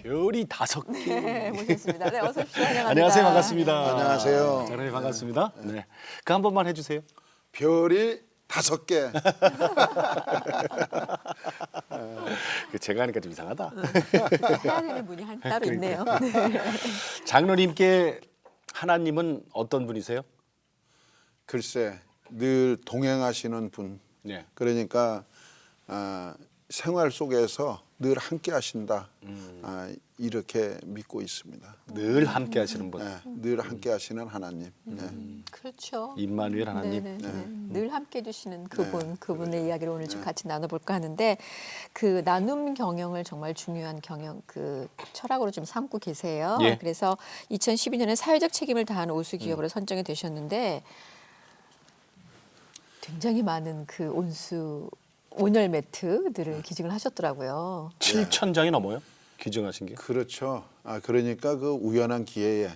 별이 5개. 네, 모셨습니다. 네, 어서 오십시오. 환영합니다. 안녕하세요. 반갑습니다. 안녕하세요. 장로님 반갑습니다. 네. 그 한 번만 해주세요. 별이 5개. 제가 하니까 좀 이상하다. 해야 되는 분이 한 따로 있네요. 네. 장로님께 하나님은 어떤 분이세요? 글쎄 늘 동행하시는 분. 네. 그러니까 생활 속에서 늘 함께 하신다. 이렇게 믿고 있습니다. 늘 함께 하시는 분. 네, 늘 함께 하시는 하나님. 네. 그렇죠. 임마누엘 하나님. 네네. 늘 함께 해주시는 그분의 이야기를 오늘 좀 같이 나눠볼까 하는데 그 나눔 경영을 정말 중요한 경영 그 철학으로 좀 삼고 계세요. 예. 그래서 2012년에 사회적 책임을 다하는 우수 기업으로 선정이 되셨는데 굉장히 많은 그 온열 매트들을 기증을 하셨더라고요. 7,000장이 넘어요? 기증하신 게? 그렇죠. 그러니까 그 우연한 기회에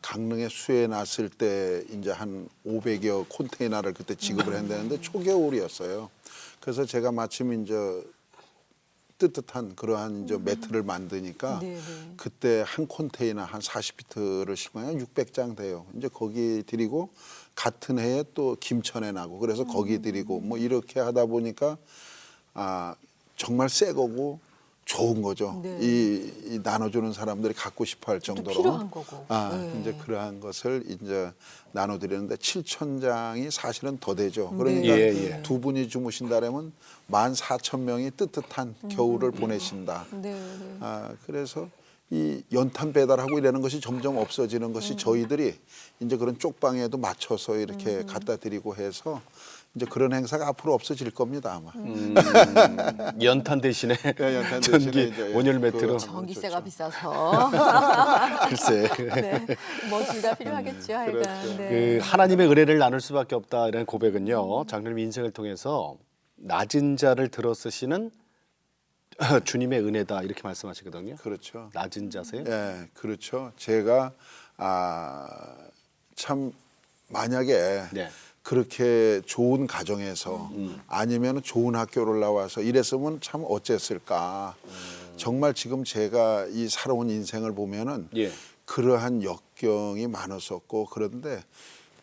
강릉에 수해 났을 때 이제 한 500여 컨테이너를 그때 지급을 했는데 초겨울이었어요. 그래서 제가 마침 이제 뜨뜻한 그러한 이제 매트를 만드니까 네네. 그때 한 컨테이너 한 40피트를 싣으면 600장 돼요. 이제 거기 드리고 같은 해에 또 김천에 나고 그래서 거기 드리고 뭐 이렇게 하다 보니까 정말 새 거고 좋은 거죠. 네. 이 나눠주는 사람들이 갖고 싶어할 정도로 필요한 거고. 네. 이제 그러한 것을 이제 나눠드리는데 7,000장이 사실은 더 되죠. 그러니까 예. 두 분이 주무신다면 14,000명이 뜨뜻한 겨울을 보내신다. 네. 그래서 이 연탄 배달하고 이러는 것이 점점 없어지는 것이 저희들이 이제 그런 쪽방에도 맞춰서 이렇게 갖다 드리고 해서 이제 그런 행사가 앞으로 없어질 겁니다 아마. 연탄 대신에 연탄 전기 대신에 이제 온열 매트로. 그거 전기세가 좋죠. 비싸서 글쎄. 네. 뭐 둘 다 필요하겠죠. 하여간. 그렇죠. 네. 그 하나님의 은혜를 나눌 수밖에 없다 이런 고백은요. 장로님 인생을 통해서 낮은 자를 들어쓰시는 주님의 은혜다 이렇게 말씀하시거든요. 그렇죠. 낮은 자세요? 예, 그렇죠. 제가 참 만약에 네. 그렇게 좋은 가정에서 아니면 좋은 학교를 나와서 이랬으면 참 어쨌을까. 정말 지금 제가 이 살아온 인생을 보면은 예. 그러한 역경이 많았었고 그런데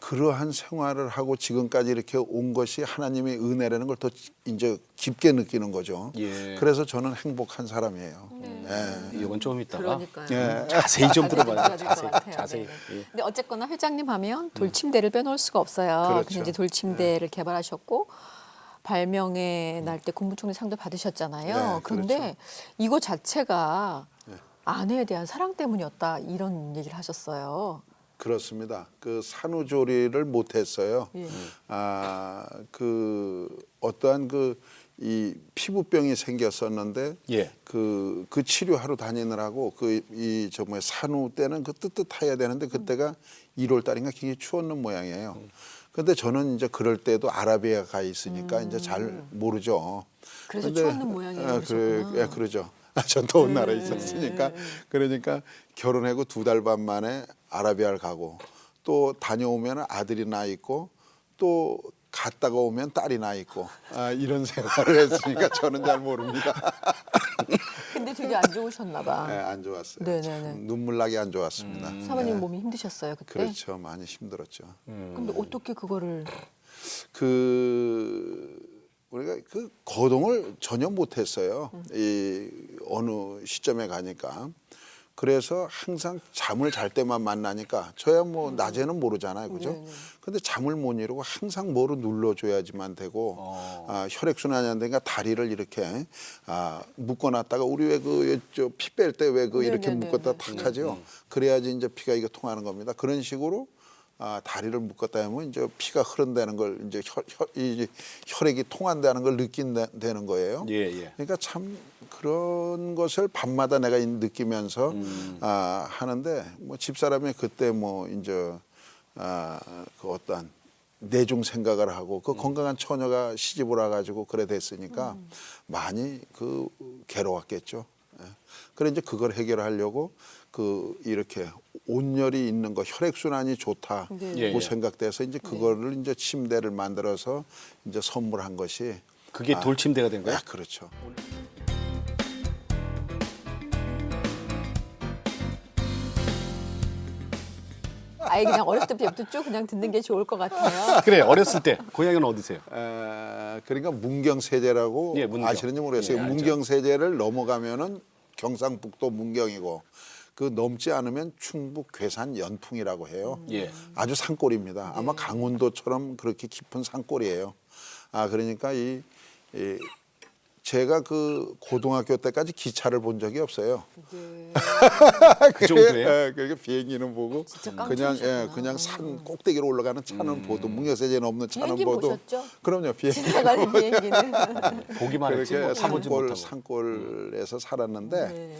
그러한 생활을 하고 지금까지 이렇게 온 것이 하나님의 은혜라는 걸 더 이제 깊게 느끼는 거죠. 예. 그래서 저는 행복한 사람이에요. 예. 이건 좀 이따가 그러니까요. 예. 자세히 좀 들어봐요. 들어야 될것 자세히. 같아요. 자세히. 네. 예. 근데 어쨌거나 회장님 하면 돌침대를 빼놓을 수가 없어요. 그렇죠. 그래서 이제 돌침대를 개발하셨고 발명의 날 때 국무총리 상도 받으셨잖아요. 네, 그런데 그렇죠. 이거 자체가 아내에 대한 사랑 때문이었다 이런 얘기를 하셨어요. 그렇습니다. 그 산후조리를 못했어요. 예. 그 어떠한 그 이 피부병이 생겼었는데 예. 그 치료하러 다니느라고 이 정말 산후 때는 그 뜨뜻해야 되는데 그때가 1월 달인가 굉장히 추웠는 모양이에요. 근데 저는 이제 그럴 때도 아라비아 가 있으니까 이제 잘 모르죠. 그래서 근데, 추웠는 모양이에요. 그러죠. 전 더운 나라에 있었으니까. 그러니까 결혼하고 2달 반 만에 아라비아를 가고 또 다녀오면 아들이 나 있고 또 갔다가 오면 딸이 나 있고 이런 생활을 했으니까 저는 잘 모릅니다. 근데 되게 안 좋으셨나 봐. 네, 안 좋았어요. 네네네. 참 눈물 나게 안 좋았습니다. 사모님 몸이 힘드셨어요 그때. 그렇죠. 많이 힘들었죠. 근데 어떻게 그거를 우리가 그 거동을 전혀 못했어요. 이 어느 시점에 가니까. 그래서 항상 잠을 잘 때만 만나니까 저야 뭐 낮에는 모르잖아요, 그죠? 근데 잠을 못 이루고 항상 뭐로 눌러줘야지만 되고 혈액순환이 안 되니까 다리를 이렇게 묶어놨다가 우리 왜 그 피 뺄 때 왜 그 이렇게 네네네네. 묶었다 탁 하죠. 그래야지 이제 피가 이게 통하는 겁니다. 그런 식으로 다리를 묶었다 하면 이제 피가 흐른다는 걸 이제 이 혈액이 통한다는 걸 느낀다는 거예요. 예. 그러니까 참 그런 것을 밤마다 내가 느끼면서 하는데 뭐 집사람이 그때 뭐 이제 그 어떠한 내중 생각을 하고 그 건강한 처녀가 시집을 와가지고 그래 됐으니까 많이 그 괴로웠겠죠. 예. 그래 이제 그걸 해결하려고 그 이렇게 온열이 있는 거 혈액순환이 좋다고 네. 예. 생각돼서 이제 그거를 이제 침대를 만들어서 이제 선물한 것이 그게 돌침대가 된 거예요? 그렇죠. 아예 그냥 어렸을 때부터 쭉 그냥 듣는 게 좋을 것 같아요. 그래 어렸을 때 고향은 어디세요? 그러니까 문경세제라고 예, 문경. 아시는지 모르겠어요. 예, 알죠. 문경세제를 넘어가면은 경상북도 문경이고 그 넘지 않으면 충북 괴산 연풍이라고 해요. 예. 아주 산골입니다. 아마 강원도처럼 그렇게 깊은 산골이에요. 그러니까 제가 그 고등학교 때까지 기차를 본 적이 없어요. 그 정도예요? 그러니까 비행기는 보고 진짜 그냥 깡통이셨구나. 그냥 산 꼭대기로 올라가는 차는 보도 문경세제 넘는 차는 비행기 보도 보셨죠? 그럼요 비행기 지나가는 비행기는. 보기만 했지 그렇게 뭐 타보지 못하고. 산골에서 살았는데 네.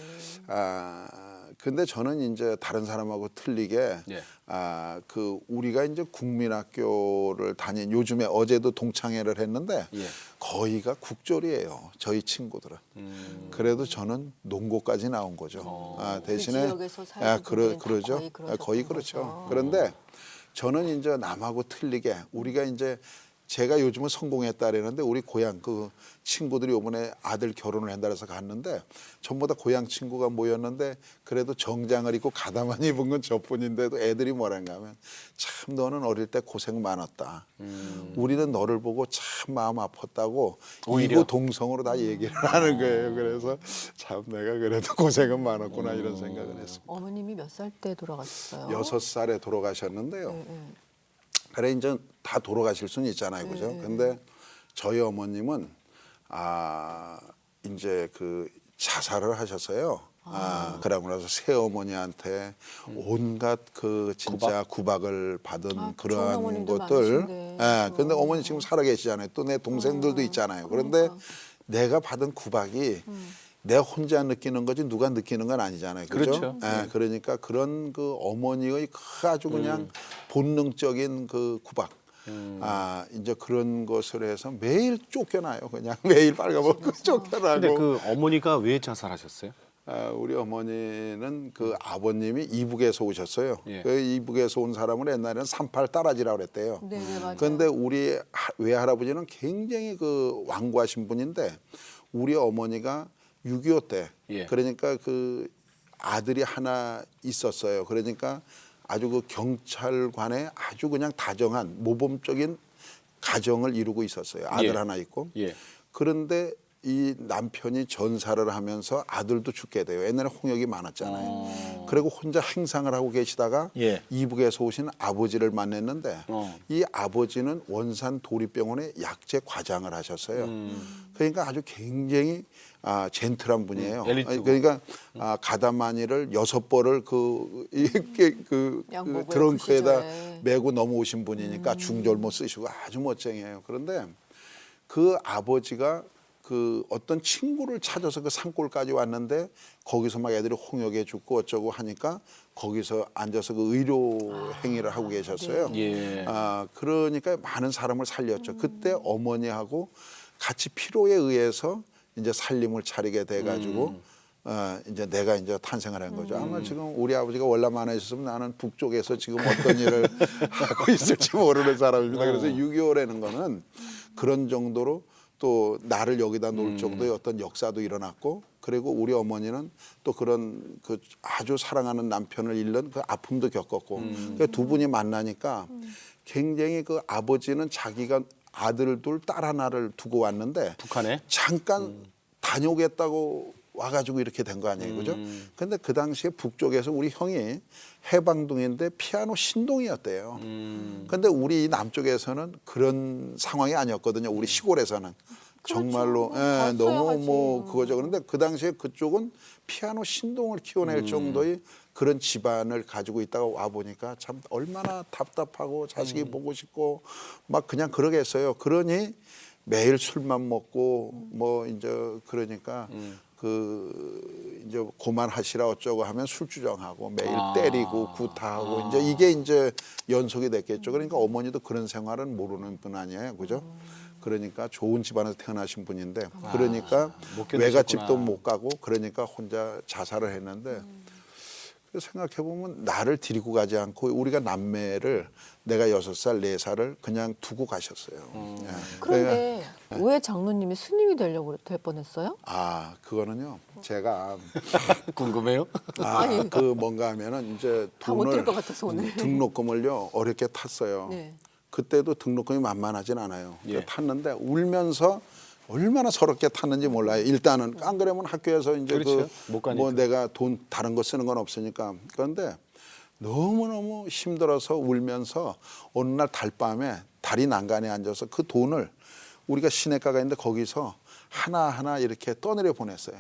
근데 저는 이제 다른 사람하고 틀리게 예. 그 우리가 이제 국민학교를 요즘에 어제도 동창회를 했는데 예. 거의가 국졸이에요. 저희 친구들은. 그래도 저는 농고까지 나온 거죠. 대신에 그 지역에서 살고 분들은 다 그러죠. 거의 그러셨던 거의 그렇죠. 거죠. 그런데 저는 이제 남하고 틀리게 우리가 이제 제가 요즘은 성공했다 그러는데 우리 고향 그 친구들이 이번에 아들 결혼을 한다 해서 갔는데 전부 다 고향 친구가 모였는데 그래도 정장을 입고 가다만 입은 건 저뿐인데도 애들이 뭐라는가 하면 참 너는 어릴 때 고생 많았다. 우리는 너를 보고 참 마음 아팠다고 오히려? 이구동성으로 다 얘기를 하는 거예요. 그래서 참 내가 그래도 고생은 많았구나 이런 생각을 했습니다. 어머님이 몇 살 때 돌아가셨어요? 6살에 돌아가셨는데요. 네. 그래 이제 다 돌아가실 수는 있잖아요, 그죠? 근데 저희 어머님은 이제 그 자살을 하셨어요. 그러고 나서 새어머니한테 온갖 그 진짜 구박을 받은 좋은 그러한 어머님도 것들. 많으신데. 근데 어머니 지금 살아계시잖아요. 또 내 동생들도 있잖아요. 그런데 내가 받은 구박이 내가 혼자 느끼는 거지 누가 느끼는 건 아니잖아요. 그죠? 그렇죠. 그러니까 그런 그 어머니의 그 아주 그냥 본능적인 그 구박. 이제 그런 것을 해서 매일 쫓겨나요. 그냥 매일 빨가벗고 쫓겨나고. 근데 그 어머니가 왜 자살하셨어요? 우리 어머니는 그 아버님이 이북에서 오셨어요. 예. 그 이북에서 온 사람을 옛날에는 38 따라지라고 그랬대요. 네, 맞아요. 그런데 우리 외할아버지는 굉장히 그 완고하신 분인데 우리 어머니가 6.25 때 예. 그러니까 그 아들이 하나 있었어요. 그러니까 아주 그 경찰관의 아주 그냥 다정한 모범적인 가정을 이루고 있었어요. 아들 예. 하나 있고. 예. 그런데 이 남편이 전사를 하면서 아들도 죽게 돼요. 옛날에 홍역이 많았잖아요. 그리고 혼자 행상을 하고 계시다가 예. 이북에서 오신 아버지를 만났는데 이 아버지는 원산 도립병원의 약제 과장을 하셨어요. 그러니까 아주 굉장히 젠틀한 분이에요. 엘리트고. 그러니까 가다마니를 6벌을 그 양복을 트렁크에다 그 시절에. 메고 넘어오신 분이니까 중절모 쓰시고 아주 멋쟁이에요. 그런데 그 아버지가 그 어떤 친구를 찾아서 그 산골까지 왔는데 거기서 막 애들이 홍역에 죽고 어쩌고 하니까 거기서 앉아서 그 의료 행위를 하고 계셨어요. 예. 그러니까 많은 사람을 살렸죠. 그때 어머니하고 같이 필요에 의해서 이제 살림을 차리게 돼가지고 이제 내가 이제 탄생을 한 거죠. 아마 지금 우리 아버지가 월남 안 하셨으면 나는 북쪽에서 지금 어떤 일을 하고 있을지 모르는 사람입니다. 그래서 6.25라는 거는 그런 정도로 또 나를 여기다 놓을 정도의 어떤 역사도 일어났고 그리고 우리 어머니는 또 그런 그 아주 사랑하는 남편을 잃는 그 아픔도 겪었고 그러니까 두 분이 만나니까 굉장히 그 아버지는 자기가 아들 둘, 딸 하나를 두고 왔는데 북한에? 잠깐 다녀오겠다고 와가지고 이렇게 된 거 아니에요, 그죠? 근데 그 당시에 북쪽에서 우리 형이 해방동인데 피아노 신동이었대요. 근데 우리 남쪽에서는 그런 상황이 아니었거든요. 우리 시골에서는. 정말로 너무 뭐 그거죠. 그런데 그 당시에 그쪽은 피아노 신동을 키워낼 정도의 그런 집안을 가지고 있다가 와 보니까 참 얼마나 답답하고 자식이 보고 싶고 막 그냥 그러겠어요. 그러니 매일 술만 먹고 뭐 이제 그러니까 그 이제 고만하시라 어쩌고 하면 술주정하고 매일 때리고 구타하고 이제 이게 이제 연속이 됐겠죠. 그러니까 어머니도 그런 생활은 모르는 분 아니에요, 그죠? 그러니까 좋은 집안에서 태어나신 분인데 그러니까 못 견디셨구나. 외갓집도 못 가고 그러니까 혼자 자살을 했는데 생각해 보면 나를 데리고 가지 않고 우리가 남매를 내가 6살, 4살을 그냥 두고 가셨어요. 예. 그런데 왜 장로님이 스님이 되려고 될 뻔했어요? 아, 그거는요. 제가 궁금해요? 아니. 그 뭔가 하면은 이제 다 못 돈을 들을 것 같아서 오늘. 등록금을요 어렵게 탔어요. 네. 그때도 등록금이 만만하진 않아요. 예. 탔는데 울면서 얼마나 서럽게 탔는지 몰라요. 일단은 안 그러면 학교에서 이제 그렇죠. 못 가니까. 뭐 내가 돈 다른 거 쓰는 건 없으니까. 그런데 너무너무 힘들어서 울면서 어느 날 달밤에 다리 난간에 앉아서 그 돈을 우리가 시내가가 있는데 거기서 하나하나 이렇게 떠내려 보냈어요.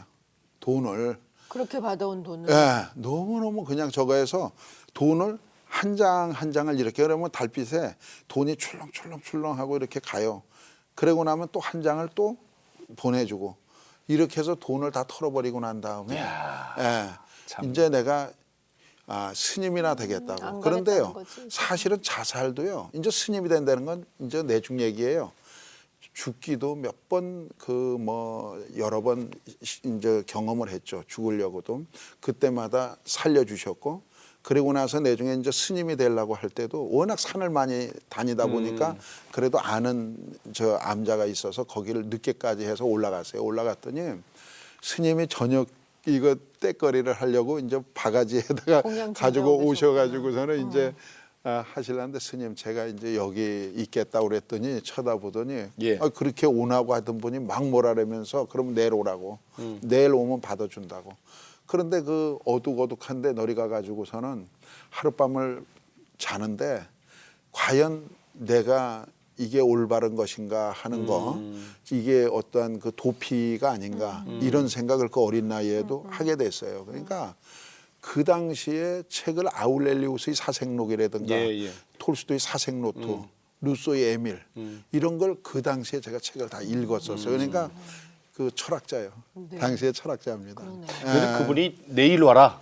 돈을. 그렇게 받아온 돈을. 예, 너무너무 그냥 저거 해서 돈을 한 장 한 장을 이렇게 그러면 달빛에 돈이 출렁출렁출렁하고 이렇게 가요. 그러고 나면 또 한 장을 또 보내주고 이렇게 해서 돈을 다 털어버리고 난 다음에 예, 참. 이제 내가 스님이나 되겠다고. 안 그런데요, 가겠다는 거지. 사실은 자살도요. 이제 스님이 된다는 건 이제 내중 얘기예요. 죽기도 몇 번 그 뭐 여러 번 이제 경험을 했죠. 죽으려고도 그때마다 살려주셨고 그리고 나서 내중에 이제 스님이 되려고 할 때도 워낙 산을 많이 다니다 보니까 그래도 아는 저 암자가 있어서 거기를 늦게까지 해서 올라갔어요. 올라갔더니 스님이 저녁 이거 떼거리를 하려고 이제 바가지에다가 공양 가지고 준비하고 오셔가지고서는 이제 하실라는데 스님 제가 이제 여기 있겠다고 그랬더니 쳐다보더니 예. 그렇게 오라고 하던 분이 막 뭐라면서 그럼 내일 오라고 내일 오면 받아준다고. 그런데 그 어둑어둑한데 너리 가가지고서는 하룻밤을 자는데 과연 내가 이게 올바른 것인가 하는 거 이게 어떠한 그 도피가 아닌가 이런 생각을 그 어린 나이에도 하게 됐어요. 그러니까 그 당시에 책을 아울렐리우스의 사색록이라든가 예. 톨스토이의 사색노트, 루소의 에밀 이런 걸 그 당시에 제가 책을 다 읽었었어요. 그러니까 그 철학자예요. 네. 당시에 철학자입니다. 그러네요. 그래서 그분이 내일 와라.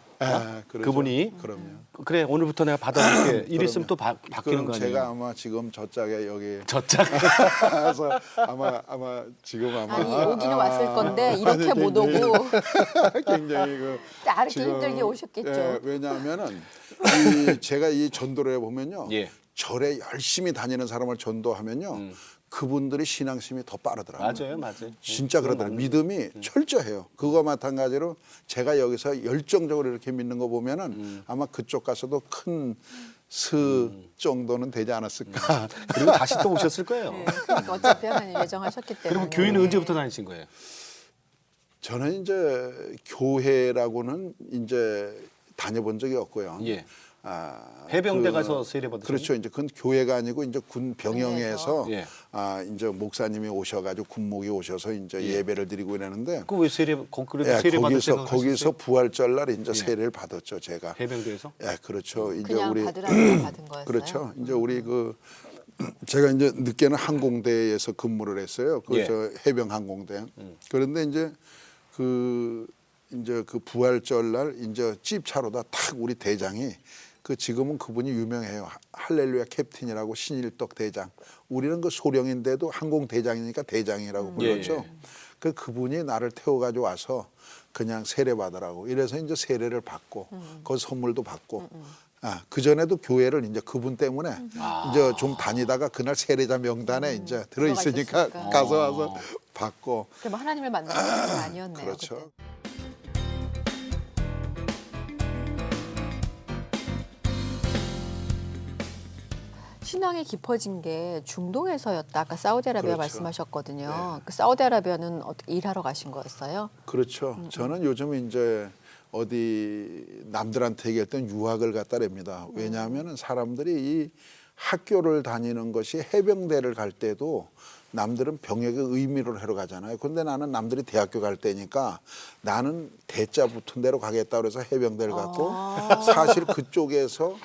그러죠. 그분이 그럼요. 그래 오늘부터 내가 받아줄게. 이랬으면 또 바뀌는 그럼 거 아니에요? 제가 아마 지금 저 짝에 여기 저짝. 가서 아마 지금 아마 아니 오기는 왔을 건데 이렇게 못 굉장히- 오고 굉장히 그 이렇게 지금, 힘들게 오셨겠죠. 예, 왜냐하면은 제가 이 전도를 해보면요. 예. 절에 열심히 다니는 사람을 전도하면요. 그분들이 신앙심이 더 빠르더라고요. 맞아요. 진짜 그러더라고요. 믿음이 철저해요. 그거 마찬가지로 제가 여기서 열정적으로 이렇게 믿는 거 보면은 아마 그쪽 가서도 큰 스 정도는 되지 않았을까. 그리고 다시 또 오셨을 거예요. 네, 그러니까 어차피 하나님 예정하셨기 때문에. 그럼 교회는 언제부터 다니신 거예요? 저는 이제 교회라고는 이제 다녀본 적이 없고요. 예. 해병대 그- 가서 세례 받으셨나요? 그렇죠. 이제 그건 교회가 아니고 이제 군 병영에서 예. 이제 목사님이 오셔가지고 군목이 오셔서 이제 예배를 드리고 이러는데 그 왜 세례 그래도 세례 받을 생각 거기서 부활절날 이제 세례를 받았죠. 제가. 해병대에서? 예, 그렇죠. 이제 그냥 우리 받으라고 받은 거였어요. 그렇죠. 이제 우리 그 제가 이제 늦게는 항공대에서 근무를 했어요. 예. 저 해병 항공대. 그런데 이제 그 부활절날 이제 찝차로다 탁 우리 대장이 그 지금은 그분이 유명해요. 할렐루야 캡틴이라고 신일덕 대장. 우리는 그 소령인데도 항공 대장이니까 대장이라고 불렀죠. 그분이 나를 태워가지고 와서 그냥 세례 받으라고. 이래서 이제 세례를 받고 그 선물도 받고. 그 전에도 교회를 이제 그분 때문에 이제 좀 다니다가 그날 세례자 명단에 이제 들어 있으니까 들어가 있었으니까. 가서 와서 받고. 그럼 하나님을 만나는 것은 아니었네요. 그렇죠. 그때. 신앙이 깊어진 게 중동에서였다. 아까 사우디아라비아 그렇죠. 말씀하셨거든요. 그 사우디아라비아는 어떻게 일하러 가신 거였어요? 그렇죠. 저는 요즘 이제 어디 남들한테 얘기할 땐 유학을 갖다 냅니다. 왜냐하면 사람들이 이 학교를 다니는 것이 해병대를 갈 때도 남들은 병역의 의미를 하러 가잖아요. 그런데 나는 남들이 대학교 갈 때니까 나는 대자 붙은 대로 가겠다 그래서 해병대를 갔고 사실 그쪽에서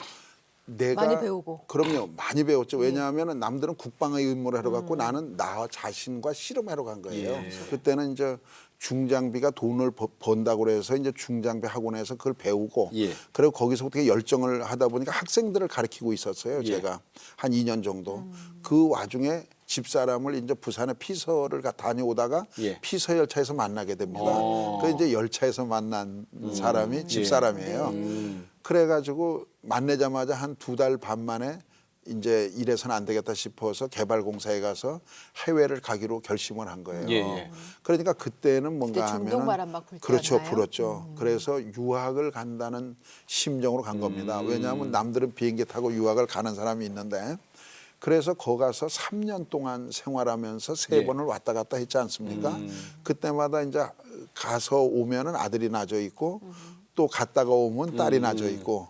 내가 많이 배우고. 그럼요. 많이 배웠죠. 왜냐하면 남들은 국방의 의무를 하러 갔고 나는 나 자신과 씨름하러 간 거예요. 그때는 이제 중장비가 돈을 번다고 그래서 이제 중장비 학원에서 그걸 배우고 예. 그리고 거기서 어떻게 열정을 하다 보니까 학생들을 가르치고 있었어요. 제가 한 2년 정도. 그 와중에 집사람을 이제 부산에 피서를 다녀오다가 예. 피서 열차에서 만나게 됩니다. 그 이제 열차에서 만난 사람이 집사람이에요. 그래가지고 만나자마자 한 2달 반 만에 이제 이래서는 안 되겠다 싶어서 개발공사에 가서 해외를 가기로 결심을 한 거예요. 예, 예. 그러니까 그때는 뭔가 그때 중동 하면은 바람 막 불 그렇죠, 때였나요? 불었죠. 그래서 유학을 간다는 심정으로 간 겁니다. 왜냐하면 남들은 비행기 타고 유학을 가는 사람이 있는데 그래서 거기 가서 3년 동안 생활하면서 세 예. 번을 왔다 갔다 했지 않습니까? 그때마다 이제 가서 오면은 아들이 낳아져 있고 또 갔다가 오면 딸이 낳아져 있고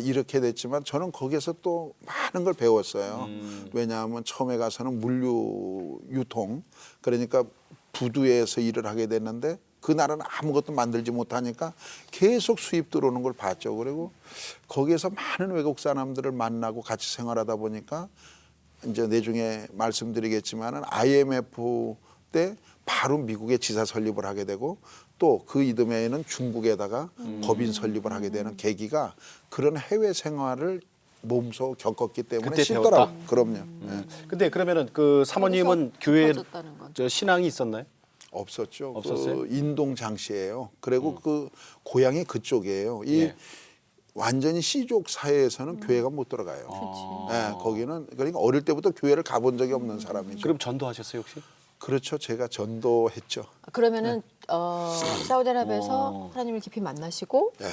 이렇게 됐지만 저는 거기에서 또 많은 걸 배웠어요. 왜냐하면 처음에 가서는 물류 유통 그러니까 부두에서 일을 하게 됐는데 그날은 아무것도 만들지 못하니까 계속 수입 들어오는 걸 봤죠. 그리고 거기에서 많은 외국 사람들을 만나고 같이 생활하다 보니까 이제 내중에 말씀드리겠지만은 IMF 때 바로 미국에 지사 설립을 하게 되고 또 그 이듬해에는 중국에다가 법인 설립을 하게 되는 계기가 그런 해외 생활을 몸소 겪었기 때문에 그때 쉽더라고요. 배웠다? 그럼요. 예. 근데 그러면은 그 사모님은 거기서 교회 깊어졌다는 건. 저 신앙이 있었나요? 없었죠. 없었어요? 그 인동 장씨예요. 그리고 그 고향이 그쪽이에요. 이 예. 완전히 씨족 사회에서는 교회가 못 들어가요. 예, 거기는 그러니까 어릴 때부터 교회를 가본 적이 없는 사람이죠. 그럼 전도하셨어요 혹시? 그렇죠. 제가 전도했죠. 그러면은 사우디아라비아에서 하나님을 깊이 만나시고 예.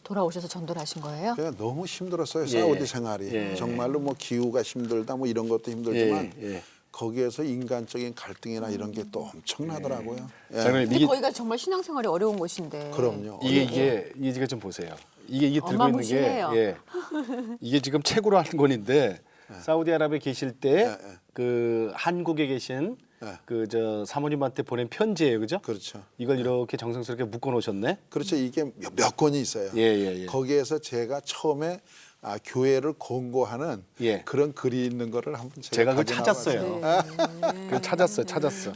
돌아오셔서 전도를 하신 거예요? 제가 너무 힘들었어요. 예. 사우디 생활이. 예. 정말로 뭐 기후가 힘들다 뭐 이런 것도 힘들지만 예, 예. 거기에서 인간적인 갈등이나 이런 게 또 엄청나더라고요. 예. 장로님 근데 이게 거기가 정말 신앙생활이 어려운 곳인데. 그럼요. 이게 지금 좀 보세요. 이게 들고 있는 게 어마무시해요. 예. 이게 지금 책으로 한 권인데 사우디아라비아에 계실 때 그 한국에 계신 예. 그 저 사모님한테 보낸 편지예요, 그죠? 그렇죠. 이걸 이렇게 정성스럽게 묶어 놓으셨네. 그렇죠. 이게 몇 권이 있어요. 예, 예, 예. 거기에서 제가 처음에 교회를 권고하는 예. 그런 글이 있는 거를 한번 제가 그걸 가져나와 찾았어요. 봤어요. 그 찾았어.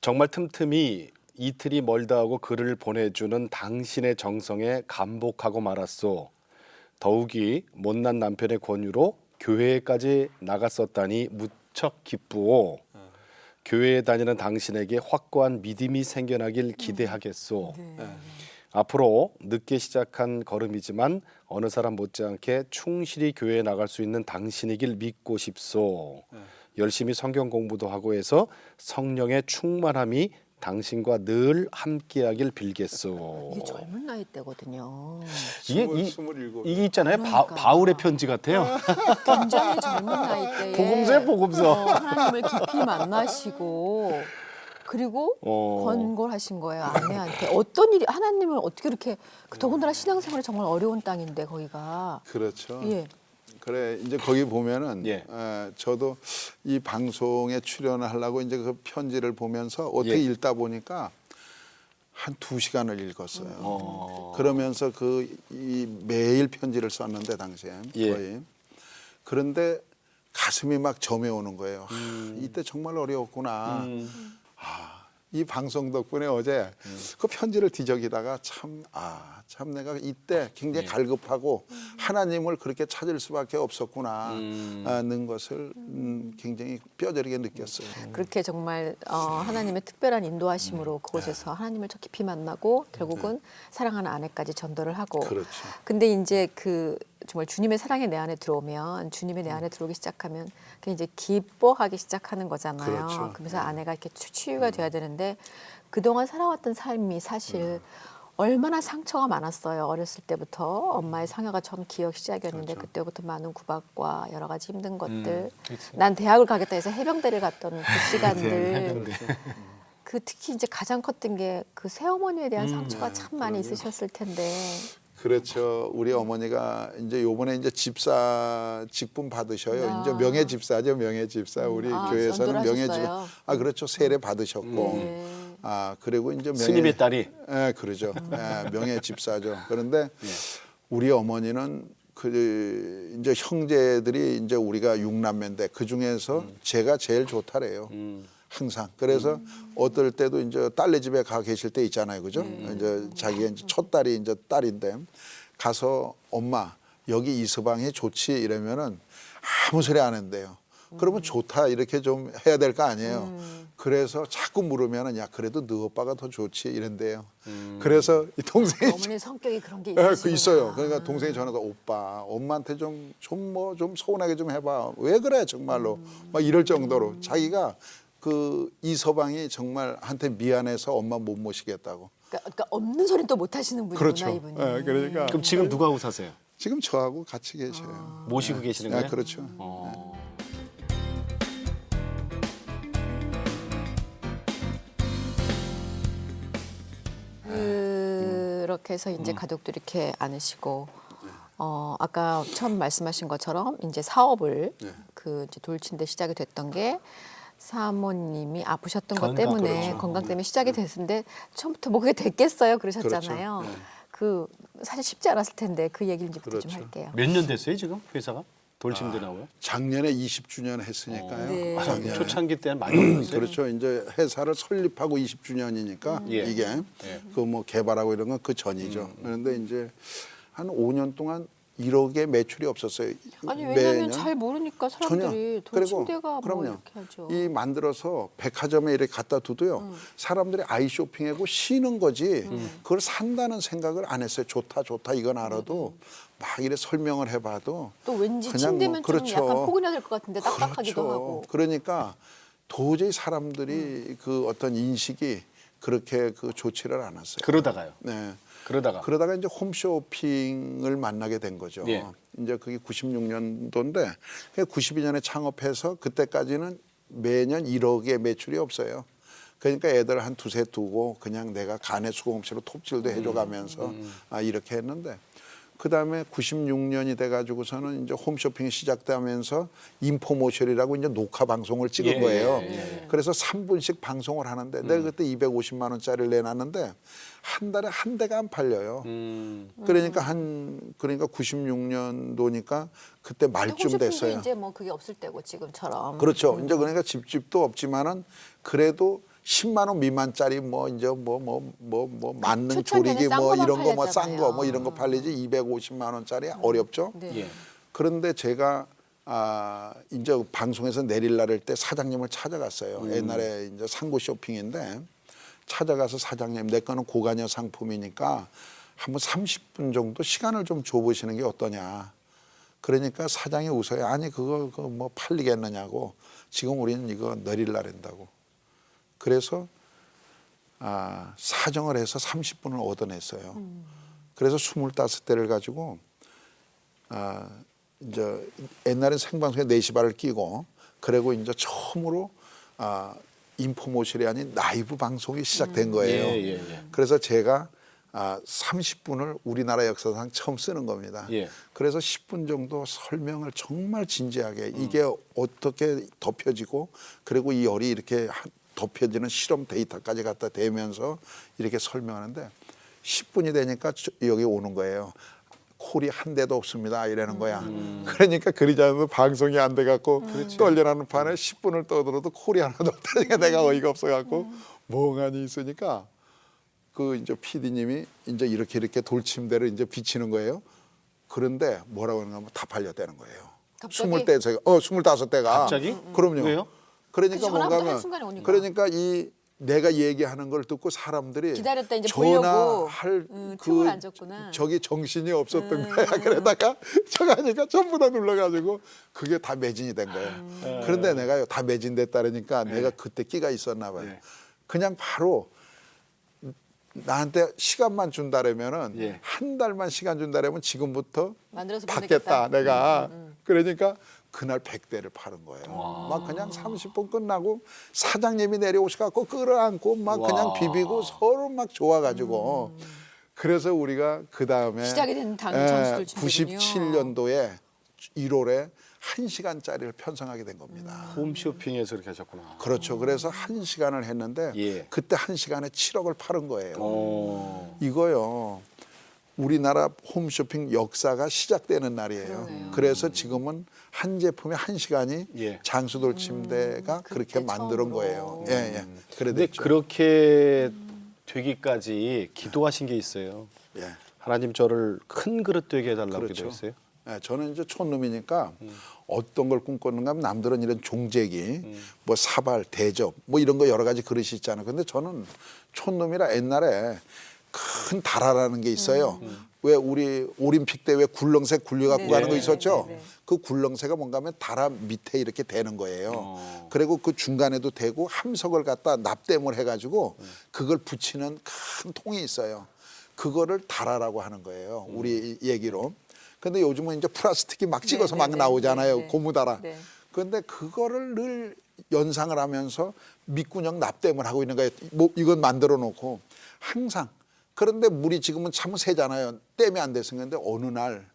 정말 틈틈이 이틀이 멀다 하고 글을 보내주는 당신의 정성에 감복하고 말았소. 더욱이 못난 남편의 권유로 교회까지 나갔었다니 무척 기쁘오. 교회에 다니는 당신에게 확고한 믿음이 생겨나길 기대하겠소. 앞으로 늦게 시작한 걸음이지만 어느 사람 못지않게 충실히 교회에 나갈 수 있는 당신이길 믿고 싶소. 열심히 성경 공부도 하고 해서 성령의 충만함이 당신과 늘 함께하길 빌겠소. 이게 젊은 나이 때거든요. 이게 있잖아요. 그러니까. 바울의 편지 같아요. 굉장히 젊은 나이 때에 복음서야, 복음서. 하나님을 깊이 만나시고 그리고 권고를 하신 거예요 아내한테. 어떤 일이 하나님을 어떻게 이렇게 더군다나 신앙생활이 정말 어려운 땅인데 거기가. 그렇죠. 예. 그래 이제 거기 보면은 예. 저도 이 방송에 출연을 하려고 이제 그 편지를 보면서 어떻게 예. 읽다 보니까 한 2시간을 읽었어요. 그러면서 이 매일 편지를 썼는데 당시에 예. 거의 그런데 가슴이 막 점해 오는 거예요. 이때 정말 어려웠구나. 이 방송 덕분에 어제 그 편지를 뒤적이다가 참 내가 이때 굉장히 갈급하고 하나님을 그렇게 찾을 수밖에 없었구나 하는 것을 굉장히 뼈저리게 느꼈어요. 그렇게 정말 하나님의 특별한 인도하심으로 그곳에서 하나님을 저 깊이 만나고 결국은 사랑하는 아내까지 전도를 하고. 그렇죠. 근데 이제 그 정말 주님의 사랑이 내 안에 들어오면 주님의 내 안에 들어오기 시작하면 그게 이제 기뻐하기 시작하는 거잖아요. 그렇죠. 그러면서 아내가 이렇게 치유가 돼야 되는데 그동안 살아왔던 삶이 사실 얼마나 상처가 많았어요. 어렸을 때부터 엄마의 상여가 처음 기억 시작이었는데 그렇죠. 그때부터 많은 구박과 여러 가지 힘든 것들. 난 대학을 가겠다 해서 해병대를 갔던 그 시간들. 그 특히 이제 가장 컸던 게 그 새어머니에 대한 상처가 참 많이 있으셨을 텐데. 그렇죠. 우리 어머니가 이제 요번에 이제 집사 직분 받으셔요. 이제 명예 집사죠, 명예 집사. 우리 교회에서는 전도를 명예 집사. 하셨어요? 그렇죠. 세례 받으셨고. 그리고 이제 스님의 딸이 그러죠. 명예 집사죠. 그런데 우리 어머니는 그 이제 형제들이 이제 우리가 6남매인데 그 중에서 제가 제일 좋다래요. 항상. 그래서 어떨 때도 이제 딸네 집에 가 계실 때 있잖아요. 그죠? 이제 자기가 이제 첫 딸이 이제 딸인데 가서 엄마 여기 이 서방이 좋지 이러면은 아무 소리 안 한대요. 그러면 좋다 이렇게 좀 해야 될 거 아니에요. 그래서 자꾸 물으면은 야 그래도 너 오빠가 더 좋지 이런데요. 그래서 이 동생이 어머니 성격이 그런 게 예, 그 있으시구나. 있어요. 그러니까 동생이 전화가 오빠 엄마한테 좀 서운하게 좀 해봐. 왜 그래 정말로 막 이럴 정도로 자기가 그 이서방이 정말 한테 미안해서 엄마 못 모시겠다고. 그러니까 없는 소리는 또 못 하시는 분이구나 그렇죠. 이분이. 예, 그러니까 그럼 지금 누구하고 사세요? 지금 저하고 같이 계셔요. 모시고 계시는 거예요? 그렇죠. 그렇게 해서 이제 가족들이 이렇게 안으시고 아까 처음 말씀하신 것처럼 이제 사업을 네. 그 이제 돌침대 시작이 됐던 게 사모님이 아프셨던 것 건강, 때문에 그렇죠. 건강 때문에 시작이 됐는데 처음부터 뭐 그게 됐겠어요 그러셨잖아요. 그렇죠. 네. 그 사실 쉽지 않았을 텐데 그 얘기를 이제부터 그렇죠. 좀 할게요. 몇 년 됐어요 지금 회사가? 돌침대 나고요? 작년에 20주년 했으니까요. 네. 작년에. 초창기 때는 많이 했어요. 그렇죠. 이제 회사를 설립하고 20주년이니까 예. 이게 예. 그 뭐 개발하고 이런 건 그 전이죠. 그런데 이제 한 5년 동안 1억의 매출이 없었어요. 아니 왜냐면 매년. 잘 모르니까 사람들이 돌침대가 뭐 그럼요. 이렇게 하죠. 이 만들어서 백화점에 이렇게 갖다 두도요. 사람들이 아이 쇼핑하고 쉬는 거지 그걸 산다는 생각을 안 했어요. 좋다 이건 알아도 막 이래 설명을 해봐도 또 왠지 그냥 침대면 뭐, 좀 약간 포근해야 될 것 같은데 딱딱하기도 그렇죠. 하고. 그러니까 도저히 사람들이 그 어떤 인식이 그렇게 그 좋지를 않았어요. 그러다가요. 네. 그러다가 이제 홈쇼핑을 만나게 된 거죠. 예. 이제 그게 96년도인데 92년에 창업해서 그때까지는 매년 1억의 매출이 없어요. 그러니까 애들 한 두세 두고 그냥 내가 간의 수공업체로 톱질도 해줘가면서 이렇게 했는데 그다음에 96년이 돼가지고서는 이제 홈쇼핑이 시작되면서 인포모션이라고 이제 녹화 방송을 찍은 예, 거예요. 예. 그래서 3분씩 방송을 하는데 내가 그때 250만 원짜리를 내놨는데 한 달에 한 대가 안 팔려요. 그러니까 96년도니까 그때 말쯤 홈쇼핑도 됐어요. 이제 뭐 그게 없을 때고 지금처럼. 그렇죠. 이제 그러니까 집도 없지만은 그래도 10만 원 미만짜리 뭐 이제 뭐 만능 초창기에는 조리기 싼 뭐 거만 이런 거 뭐 싼 거 팔렸잖아요. 뭐 이런 거 팔리지 250만 원짜리 어렵죠. 네. 예. 그런데 제가 이제 방송에서 내릴 날일 때 사장님을 찾아갔어요. 옛날에 이제 상고 쇼핑인데 찾아가서 사장님 내 거는 고가녀 상품이니까 한번 30분 정도 시간을 좀 줘보시는 게 어떠냐. 그러니까 사장이 웃어요. 아니 그거 뭐 팔리겠느냐고. 지금 우리는 이거 내릴 날인다고. 그래서 사정을 해서 30분을 얻어냈어요. 그래서 25대를 가지고 이제 옛날에 생방송에 4시발을 끼고 그리고 이제 처음으로 인포모션이 아닌 라이브 방송이 시작된 거예요. 예. 그래서 제가 30분을 우리나라 역사상 처음 쓰는 겁니다. 예. 그래서 10분 정도 설명을 정말 진지하게 이게 어떻게 덮여지고 그리고 이 열이 이렇게 덮여지는 실험 데이터까지 갖다 대면서 이렇게 설명하는데 10분이 되니까 여기 오는 거예요. 콜이 한 대도 없습니다. 이러는 거야. 그러니까 그러자면 방송이 안 돼갖고 떨려나는 판에 10분을 떠들어도 콜이 하나도 없다니까 내가 어이가 없어갖고 멍하니 있으니까 그 이제 PD님이 이제 이렇게 돌침대를 이제 비치는 거예요. 그런데 뭐라고 하는가 다 팔렸다는 거예요. 갑자기? 25대가. 갑자기? 그럼요. 왜요? 그러니까 그 전화부터 뭔가 한순간에 오니까. 그러니까 이 내가 얘기하는 걸 듣고 사람들이 기다렸다 이제 보려고 전화할 틈을 안 줬구나. 저기 정신이 없었던 거야. 그러다가 저가 하니까 전부 다 눌러가지고 그게 다 매진이 된 거예요. 그런데 내가 다 매진됐다니까 내가 그때 끼가 있었나 봐요. 네. 그냥 바로 나한테 시간만 준다라면은 예. 한 달만 시간 준다라면 지금부터 만들어서 받겠다 보내겠다. 내가 그러니까 그날 100대를 파는 거예요. 막 그냥 30분 끝나고 사장님이 내려오셔갖고 끌어안고 막 그냥 비비고 서로 막 좋아가지고 그래서 우리가 그 다음에 시작이 된 장수들 침대군요. 97년도에 1월에 1시간짜리를 편성하게 된 겁니다. 홈쇼핑에서 그렇게 하셨구나. 그렇죠. 그래서 1시간을 했는데 예. 그때 1시간에 7억을 파는 거예요. 오. 이거요. 우리나라 홈쇼핑 역사가 시작되는 날이에요. 그래서 지금은 한 제품에 1시간이 예. 장수돌 침대가 그렇게 그때 만드는 처음으로. 거예요. 예, 예. 근데 그래됐죠. 그렇게 되기까지 기도하신 게 있어요. 예. 하나님 저를 큰 그릇 되게 해달라고 그렇죠. 기도했어요. 예, 저는 이제 촌놈이니까 어떤 걸 꿈꿨는가 하면 남들은 이런 종재기, 뭐 사발, 대접, 뭐 이런 거 여러 가지 그릇이 있잖아요. 근데 저는 촌놈이라 옛날에 큰 다라라는 게 있어요. 왜 우리 올림픽 때 왜 굴렁쇠 굴려 갖고 가는 거 있었죠? 그 굴렁쇠가 뭔가 하면 다라 밑에 이렇게 대는 거예요. 그리고 그 중간에도 대고 함석을 갖다 납땜을 해가지고 그걸 붙이는 큰 통이 있어요. 그거를 다라라고 하는 거예요. 우리 얘기로. 근데 요즘은 이제 플라스틱이 막 찍어서 막 나오잖아요. 고무다라. 그런데 그거를 늘 연상을 하면서 밑구녕 납땜을 하고 있는 거예요. 뭐 이건 만들어 놓고 항상. 그런데 물이 지금은 참 새잖아요. 땜이 안 돼서. 근데 어느 날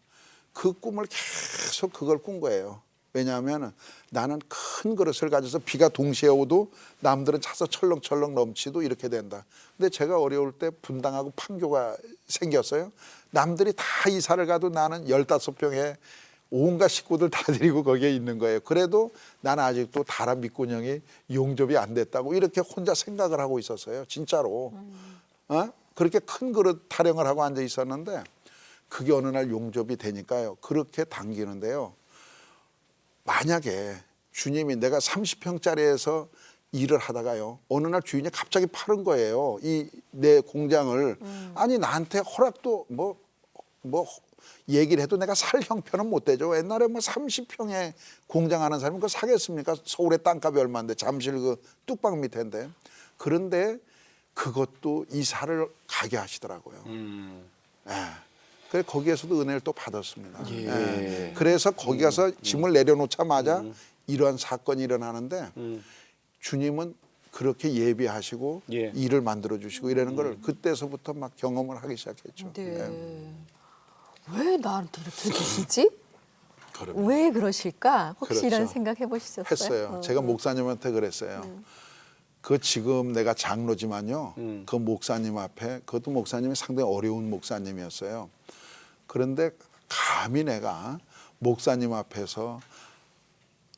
그 꿈을 계속 그걸 꾼 거예요. 왜냐하면 나는 큰 그릇을 가져서 비가 동시에 오도 남들은 차서 철렁철렁 넘치도 이렇게 된다. 근데 제가 어려울 때 분당하고 판교가 생겼어요. 남들이 다 이사를 가도 나는 15평에 온갖 식구들 다 데리고 거기에 있는 거예요. 그래도 나는 아직도 다라 밑구녕이 용접이 안 됐다고 이렇게 혼자 생각을 하고 있었어요. 진짜로. 그렇게 큰 그릇 타령을 하고 앉아 있었는데 그게 어느 날 용접이 되니까요. 그렇게 당기는데요. 만약에 주님이 내가 30평짜리에서 일을 하다가요. 어느 날 주인이 갑자기 파는 거예요. 이 내 공장을. 아니 나한테 허락도 뭐 얘기를 해도 내가 살 형편은 못 되죠. 옛날에 뭐 30평에 공장하는 사람이 그거 사겠습니까? 서울의 땅값이 얼마인데 잠실 그 뚝방 밑인데. 그런데 그것도 이사를 가게 하시더라고요. 예. 그래서 거기에서도 은혜를 또 받았습니다. 예. 그래서 거기 가서 짐을 내려놓자마자 이러한 사건이 일어나는데 주님은 그렇게 예비하시고 일을 만들어 주시고 이러는 걸 그때서부터 막 경험을 하기 시작했죠. 왜 나한테 이렇게 주시지? 왜 그러실까? 혹시 이런 생각 해보셨어요? 했어요. 제가 목사님한테 그랬어요. 그 지금 내가 장로지만요. 그 목사님 앞에 그것도 목사님이 상당히 어려운 목사님이었어요. 그런데 감히 내가 목사님 앞에서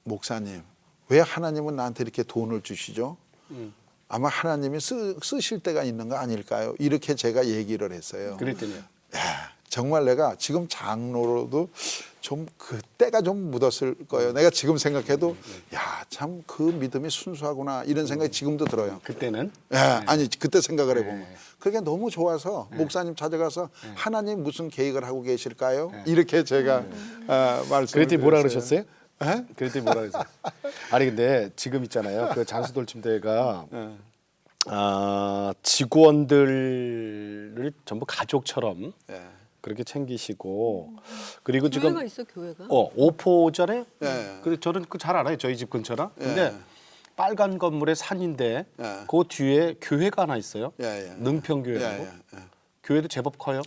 목사님 왜 하나님은 나한테 이렇게 돈을 주시죠? 아마 하나님이 쓰실 때가 있는 거 아닐까요? 이렇게 제가 얘기를 했어요. 그랬더니요. 정말 내가 지금 장로로도 좀 그때가 좀 묻었을 거예요. 내가 지금 생각해도 야, 참 그 믿음이 순수하구나 이런 생각이 지금도 들어요. 그때는? 아니 그때 생각을 해보면 그게 너무 좋아서 목사님 찾아가서 하나님 무슨 계획을 하고 계실까요? 이렇게 제가 말씀을 그랬더니 뭐라 드렸어요. 그러셨어요? 그랬더니 뭐라 그러셨어요? 아니 근데 지금 있잖아요. 그 장수돌침대가 직원들을 전부 가족처럼 그렇게 챙기시고 그리고 지금 교회가 있어 교회가? 오포전에 그래 저는 그 잘 알아요. 저희 집 근처라. 근데 빨간 건물의 산인데 그 뒤에 교회가 하나 있어요. 능평교회라고. 교회도 제법 커요.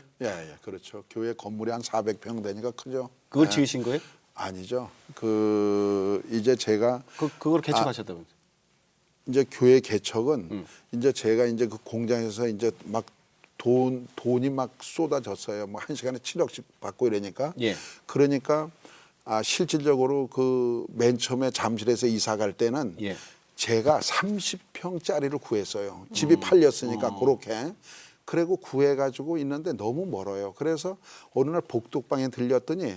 그렇죠. 교회 건물이 한 400평 되니까 크죠. 그걸 지으신 거예요? 아니죠. 그 이제 제가 그걸 개척하셨다고요? 이제 교회 개척은 이제 제가 이제 그 공장에서 이제 막 돈이 막 쏟아졌어요. 뭐 한 시간에 7억씩 받고 이러니까. 그러니까 실질적으로 그 맨 처음에 잠실에서 이사 갈 때는 제가 30평짜리를 구했어요. 집이 팔렸으니까 그렇게. 그리고 구해가지고 있는데 너무 멀어요. 그래서 어느 날 복덕방에 들렸더니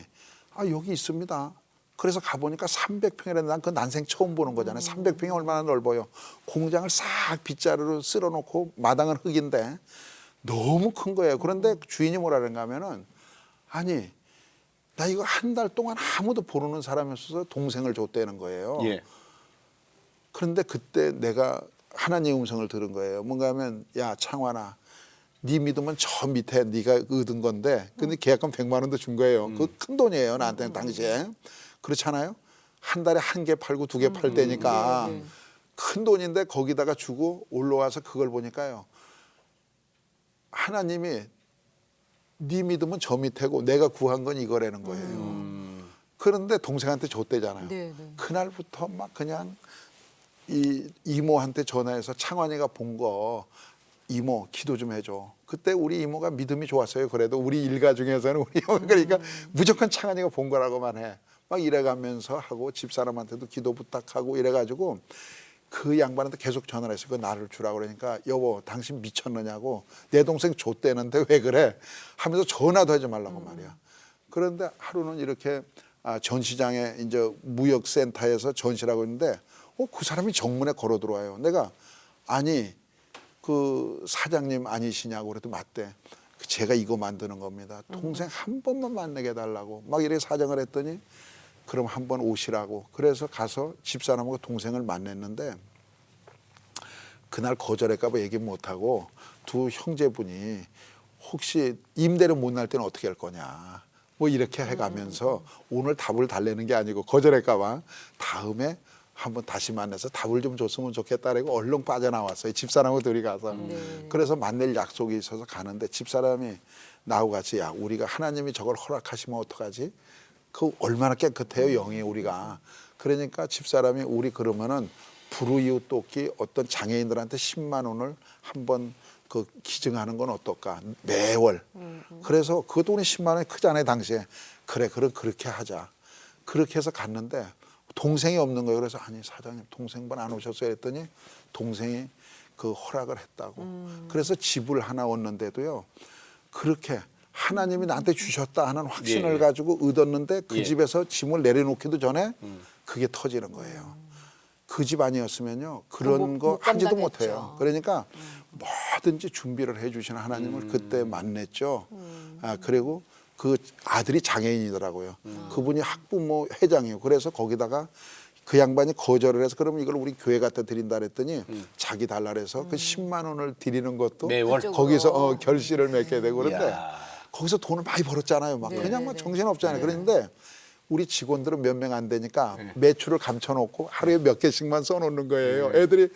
여기 있습니다. 그래서 가보니까 300평이라는 난 그 난생 처음 보는 거잖아요. 300평이 얼마나 넓어요. 공장을 싹 빗자루로 쓸어놓고 마당은 흙인데 너무 큰 거예요. 그런데 주인이 뭐라는가 하면은 아니 나 이거 한 달 동안 아무도 모르는 사람이었어서 동생을 줬다는 거예요. 그런데 그때 내가 하나님의 음성을 들은 거예요. 뭔가 하면 야 창환아 네 믿으면 저 밑에 네가 얻은 건데 근데 계약금 100만 원도 준 거예요. 그 큰 돈이에요 나한테는 당시에. 그렇잖아요. 한 달에 한 개 팔고 두 개 팔 때니까 큰 돈인데 거기다가 주고 올라와서 그걸 보니까요. 하나님이 네 믿으면 저 밑에고 내가 구한 건 이거라는 거예요. 그런데 동생한테 줬대잖아요. 그날부터 막 그냥 이 이모한테 전화해서 창환이가 본 거 이모 기도 좀 해줘. 그때 우리 이모가 믿음이 좋았어요. 그래도 우리 일가 중에서는 우리 이모가 그러니까 무조건 창환이가 본 거라고만 해. 막 이래가면서 하고 집사람한테도 기도 부탁하고 이래가지고 그 양반한테 계속 전화를 했어요. 그 나를 주라고 그러니까 여보 당신 미쳤느냐고 내 동생 줬대는데 왜 그래 하면서 전화도 하지 말라고 말이야. 그런데 하루는 이렇게 전시장에 이제 무역센터에서 전시를 하고 있는데 그 사람이 정문에 걸어 들어와요. 내가 아니 그 사장님 아니시냐고 그래도 맞대. 제가 이거 만드는 겁니다. 동생 한 번만 만나게 해달라고 막 이렇게 사정을 했더니 그럼 한번 오시라고. 그래서 가서 집사람하고 동생을 만났는데 그날 거절할까 봐 얘기 못하고 두 형제분이 혹시 임대료 못 날 때는 어떻게 할 거냐 뭐 이렇게 해가면서 오늘 답을 달래는 게 아니고 거절할까 봐 다음에 한번 다시 만나서 답을 좀 줬으면 좋겠다라고 얼른 빠져나왔어요. 집사람하고 둘이 가서. 그래서 만날 약속이 있어서 가는데 집사람이 나하고 같이 야 우리가 하나님이 저걸 허락하시면 어떡하지? 그 얼마나 깨끗해요 영이 우리가. 그러니까 집사람이 우리 그러면은 불우이웃 돕기 어떤 장애인들한테 10만 원을 한번 그 기증하는 건 어떨까 매월. 그래서 그 돈이 10만 원이 크잖아요 당시에. 그래 그럼 그렇게 하자. 그렇게 해서 갔는데 동생이 없는 거예요. 그래서 아니 사장님 동생분 안 오셨어요 했더니 동생이 그 허락을 했다고. 그래서 집을 하나 얻는데도요. 그렇게 하나님이 나한테 주셨다 하는 확신을 가지고 얻었는데 그 집에서 짐을 내려놓기도 전에 그게 터지는 거예요. 그 집 아니었으면요. 그런 거 하지도 못해요. 그러니까 뭐든지 준비를 해 주시는 하나님을 그때 만났죠. 그리고 그 아들이 장애인이더라고요. 그분이 학부모 회장이에요. 그래서 거기다가 그 양반이 거절을 해서 그러면 이걸 우리 교회 갖다 드린다 그랬더니 자기 달라 그래서 그 10만 원을 드리는 것도 매월? 거기서 결실을 맺게 되고 그런데 이야. 거기서 돈을 많이 벌었잖아요. 막 그냥 막 정신없잖아요. 그런데 우리 직원들은 몇 명 안 되니까 매출을 감춰놓고 하루에 몇 개씩만 써놓는 거예요. 애들이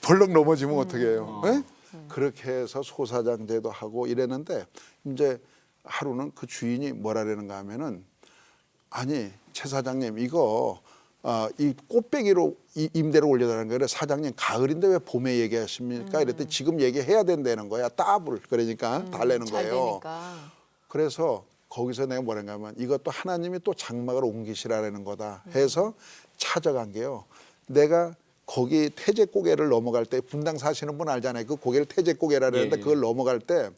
벌렁 넘어지면 어떻게 해요? 예? 그렇게 해서 소사장제도 하고 이랬는데 이제 하루는 그 주인이 뭐라는가 하면은 아니 최 사장님 이거 이 꽃배기로 임대를 올려달라는 거예요. 사장님 가을인데 왜 봄에 얘기하십니까? 이랬더니 지금 얘기해야 된다는 거야. 따블 그러니까 달래는 잘 거예요. 되니까. 그래서 거기서 내가 뭐라는가 하면 이것도 하나님이 또 장막을 옮기시라는 거다 해서 찾아간 게요. 내가 거기 태제고개를 넘어갈 때 분당 사시는 분 알잖아요. 그 고개를 태제고개라 그러는데 그걸 넘어갈 때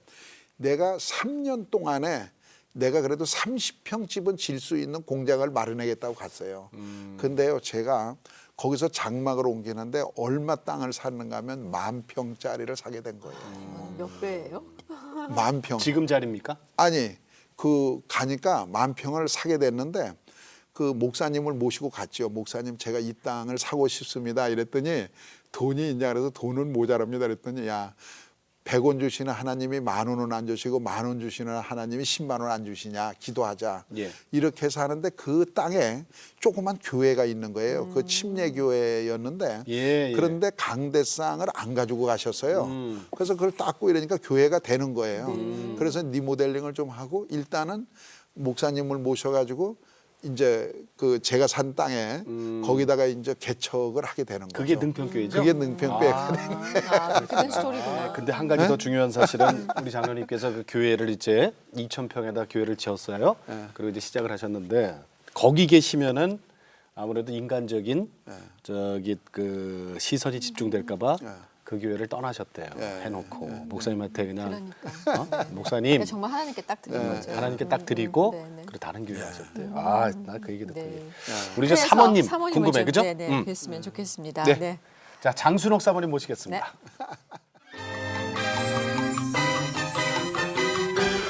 내가 3년 동안에 내가 그래도 30평 집은 질 수 있는 공장을 마련하겠다고 갔어요. 근데요 제가 거기서 장막을 옮기는데 얼마 땅을 샀는가 하면 10,000평짜리를 사게 된 거예요. 몇 배예요? 10,000평. 지금 자리입니까? 아니 그 가니까 10,000평을 사게 됐는데 그 목사님을 모시고 갔죠. 목사님 제가 이 땅을 사고 싶습니다. 이랬더니 돈이 있냐 그래서 돈은 모자랍니다. 그랬더니 야 100원 주시는 하나님이 10,000원은 안 주시고 10,000원 주시는 하나님이 10만 원 안 주시냐 기도하자. 이렇게 해서 하는데 그 땅에 조그만 교회가 있는 거예요. 그 침례 교회였는데 그런데 강대상을 안 가지고 가셨어요. 그래서 그걸 닦고 이러니까 교회가 되는 거예요. 그래서 리모델링을 좀 하고 일단은 목사님을 모셔가지고 이제 그 제가 산 땅에 거기다가 이제 개척을 하게 되는 거죠. 그게 능평교회죠? 그게 능평교회가 그렇게 된 스토리구나. 근데 한 가지 더 중요한 사실은 우리 장로님께서 그 교회를 이제 2,000평에다 교회를 지었어요. 그리고 이제 시작을 하셨는데 거기 계시면은 아무래도 인간적인 저기 그 시선이 집중될까봐 그 교회를 떠나셨대요. 해놓고 목사님한테 그냥 목사님 그러니까 정말 하나님께 딱 드린 거죠. 하나님께 딱 드리고 그리고 다른 교회 하셨대요. 아, 나 그 얘기 듣고 우리 저 그래서 사모님 사모님을 궁금해, 좀, 그죠? 네네, 뵀으면 좋겠습니다. 네. 네. 자, 장순옥 사모님 모시겠습니다.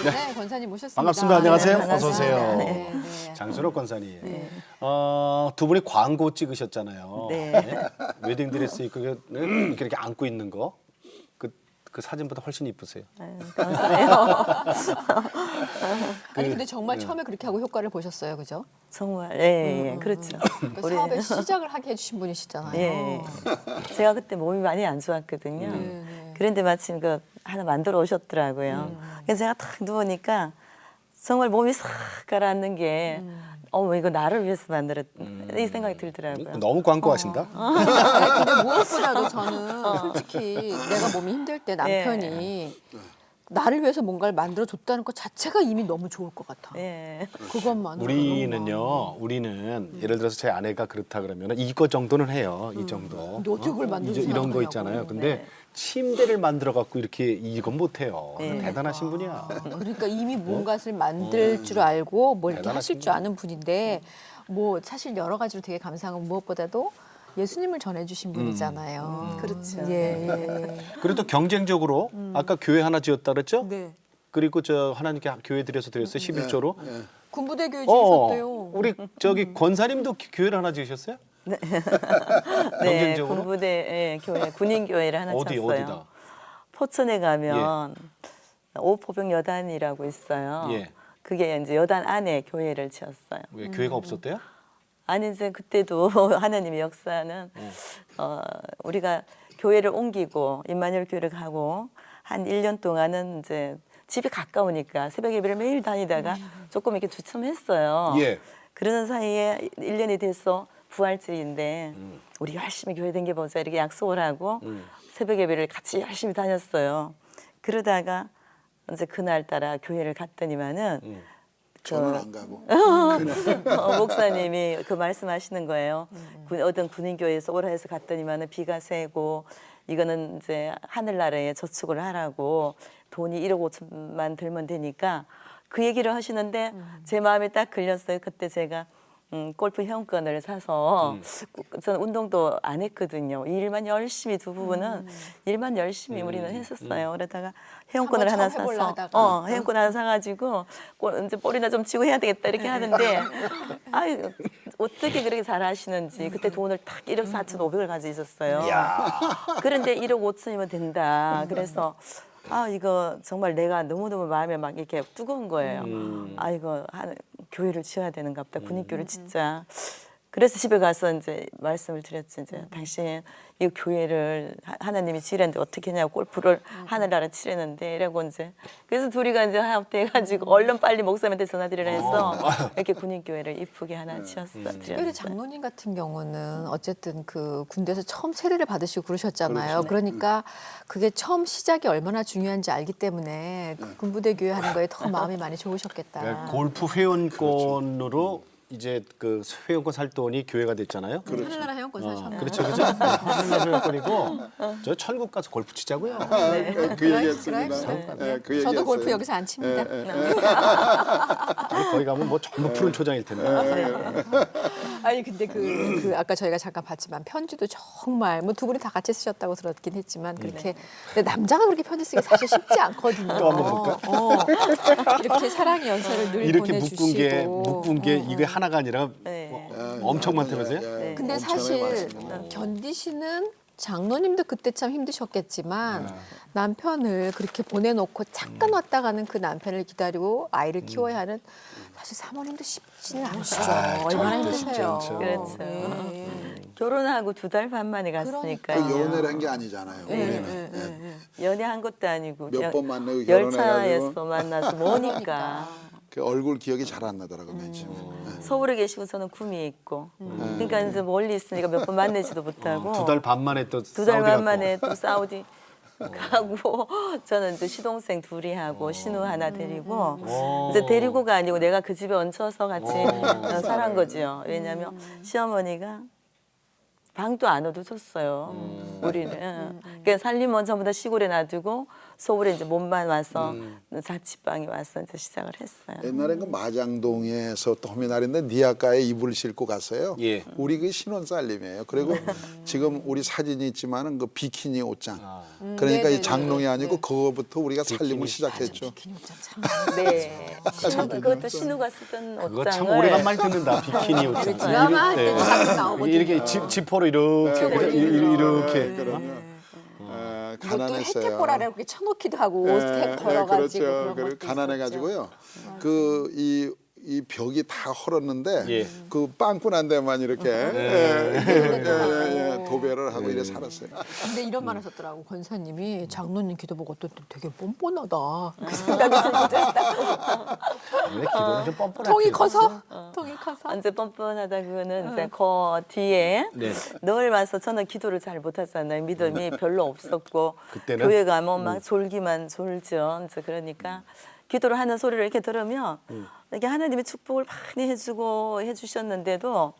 네, 권사님 모셨습니다. 반갑습니다. 안녕하세요. 네, 어서 오세요. 네, 네. 장순옥 권사님. 두 분이 광고 찍으셨잖아요. 네. 웨딩 드레스 입고 이렇게 안고 있는 거. 그 사진보다 훨씬 이쁘세요. 감사해요. 아니 근데 정말 처음에 그렇게 하고 효과를 보셨어요, 그죠? 정말, 예, 그렇죠. 그 사업의 시작을 하게 해주신 분이시잖아요. 예. 제가 그때 몸이 많이 안 좋았거든요. 그런데 마침 그 하나 만들어 오셨더라고요. 그래서 제가 탁 누우니까 정말 몸이 싹 가라앉는 게 이거 나를 위해서 만들었 이 생각이 들더라고요. 너무 광고하신다. 근데 무엇보다도 저는 솔직히 내가 몸이 힘들 때 남편이 나를 위해서 뭔가를 만들어 줬다는 것 자체가 이미 너무 좋을 것 같아. 예. 그것만으로. 우리는 예를 들어서 제 아내가 그렇다 그러면 이거 정도는 해요. 이 정도. 노트북을 만들고 이런 거 생각하냐고. 있잖아요. 근데 네. 침대를 만들어 갖고 이렇게 이건 못 해요. 네. 대단하신 분이야. 그러니까 이미 뭔가를 만들 줄 알고 뭘 이렇게 하실 줄 아는 분인데 뭐 사실 여러 가지로 되게 감사한 건 무엇보다도 예수님을 전해주신 분이잖아요. 그렇죠. 예, 예. 그래도 경쟁적으로 아까 교회 하나 지었다 그랬죠? 네. 그리고 저 하나님께 교회 드려서 드렸어요. 11조로. 군부대 교회 지으셨대요. 우리 저기 권사님도 교회를 하나 지으셨어요? 네, 경쟁적으로? 군부대 예, 교회 군인 교회를 하나 어디 쳤어요. 어디다? 포천에 가면 오포병 여단이라고 있어요. 예. 그게 이제 여단 안에 교회를 지었어요. 왜 교회가 없었대요? 아니 이제 그때도 하나님의 역사는 우리가 교회를 옮기고 임마누엘 교회를 가고 한 1년 동안은 이제 집이 가까우니까 새벽 예배를 매일 다니다가 조금 이렇게 주춤했어요. 예. 그러는 사이에 1년이 돼서 부활절인데 우리 열심히 교회 댕겨보자 이렇게 약속을 하고 새벽 예배를 같이 열심히 다녔어요. 그러다가 이제 그날따라 교회를 갔더니만은 저는 안 가고. 목사님이 그 말씀하시는 거예요. 어떤 군인교회에서 오라 해서 갔더니만은 비가 새고 이거는 이제 하늘나라에 저축을 하라고 돈이 1억 5천만 들면 되니까 그 얘기를 하시는데 제 마음에 딱 걸렸어요. 그때 제가 골프 회원권을 사서 저는 운동도 안 했거든요. 일만 열심히 두 부부는 일만 열심히 우리는 했었어요. 그러다가 회원권을 하나 한번 처음 해보려 사서 하다가. 회원권 하나 사가지고 이제 볼이나 좀 치고 해야 되겠다 이렇게 하는데 아유 어떻게 그렇게 잘하시는지 그때 돈을 딱 1억 4,500을 가지고 있었어요. 그런데 1억 5천이면 된다. 그래서 아 이거 정말 내가 너무너무 마음에 막 이렇게 뜨거운 거예요. 아 이거 교회를 지어야 되는가 보다. 군인교회를 짓자. 그래서 집에 가서 이제 말씀을 드렸지. 이제 당신 이 교회를 하나님이 지으는데 어떻게 하냐고 골프를 하늘나라 치려는데 이러고 이제 그래서 둘이가 이제 합의해가지고 얼른 빨리 목사님한테 전화드리라 해서 이렇게 군인교회를 이쁘게 하나 지었어요. 특별히 장로님 같은 경우는 어쨌든 그 군대에서 처음 세례를 받으시고 그러셨잖아요. 그러니까 그게 처음 시작이 얼마나 중요한지 알기 때문에 그 군부대 교회 하는 거에 더 마음이 많이 좋으셨겠다. 그러니까 골프 회원권으로 이제 그 회원권 살 돈이 교회가 됐잖아요. 하늘나라 회원권 사셨나요? 그렇죠, 그렇죠. 하늘나라 회원권이고 저 천국 가서 골프 치자고요. 그 얘기했습니다. 그래. 그 저도 골프 얘기했어요. 여기서 안 칩니다. 거기 가면 뭐 전부 푸른 초장일 텐데. 아니 근데 그 아까 저희가 잠깐 봤지만 편지도 정말 뭐 두 분이 다 같이 쓰셨다고 들었긴 했지만 그렇게 근데 남자가 그렇게 편지 쓰기 사실 쉽지 않거든요. 또 한번 이렇게 사랑의 연설을 늘 이렇게 보내주시고. 묶은 게 이게 하나가 아니라 네. 엄청 많다면서요? 근데 엄청나게 사실 많습니다. 견디시는 장로님도 그때 참 힘드셨겠지만 남편을 그렇게 보내놓고 잠깐 왔다 가는 그 남편을 기다리고 아이를 키워야 하는 사실 사모님도 쉽지는 않으시죠. 얼마나 절대 쉽지 힘드세요. 않죠. 그렇죠. 네. 결혼하고 2달 반 만에 그 갔으니까요. 연애를 한 게 아니잖아요. 우리는 연애한 것도 아니고 몇 번 만나고 열차에서 결혼해가지고. 만나서 뭐니까 그 얼굴 기억이 잘 안 나더라고요. 맨 처음에. 서울에 계시고 저는 구미에 있고 그러니까 이제 멀리 있으니까 몇 번 만나지도 못하고 2달 반 만에 또 2달 사우디 반 갔고. 만에 또 사우디 가고 저는 이제 시동생 둘이 하고 신우 하나 데리고 이제 데리고가 아니고 내가 그 집에 얹혀서 같이 살한 거지요. 왜냐하면 시어머니가 방도 안 얻어줬어요. 우리는. 그러니까 살림은 전부 다 시골에 놔두고 서울에 이제 몸만 와서 자취방에 와서 이제 시작을 했어요. 옛날에 그 마장동에서 또 호미날인데 니아가에 이불을 싣고 갔어요. 예. 우리 그 신혼 살림이에요. 그리고 지금 우리 사진이 있지만은 그 비키니 옷장. 그러니까 네네네. 이 장롱이 아니고 그거부터 우리가 살림을 시작했죠. 비키니 옷장 참 네. 그것도 신우가 쓰던 그거 옷장을 참 오래간만에 듣는다. 비키니 옷장. 드라마 할 예. 때도 가끔 나오거든요. 이렇게 지퍼로 이렇게 그죠? 이렇게. 그럼요. 이것도 가난했어요. 혜택보라고 이렇게 쳐놓기도 하고 예, 택 걸어가지고 그렇죠. 그런 그리고 것도 가난해가지고요. 이 벽이 다 헐었는데 예. 그 빵꾸난 데만 이렇게 도배를 하고 이래 살았어요. 근데 이런 말 하셨더라고 권사님이 장로님 기도 보고 또 되게 뻔뻔하다 그 생각이 들기도 했다고 원래 기도는 좀 뻔뻔할 통이 필요가 커서 있어요. 통이 커서? 언제 뻔뻔하다 그거는 이제 그 뒤에 네. 늘 와서 저는 기도를 잘 못했잖아요. 믿음이 별로 없었고 그때는? 교회 가면 막 졸기만 졸죠. 이제 그러니까 기도를 하는 소리를 이렇게 들으면 이렇게 하나님의 축복을 많이 해주고 해주셨는데도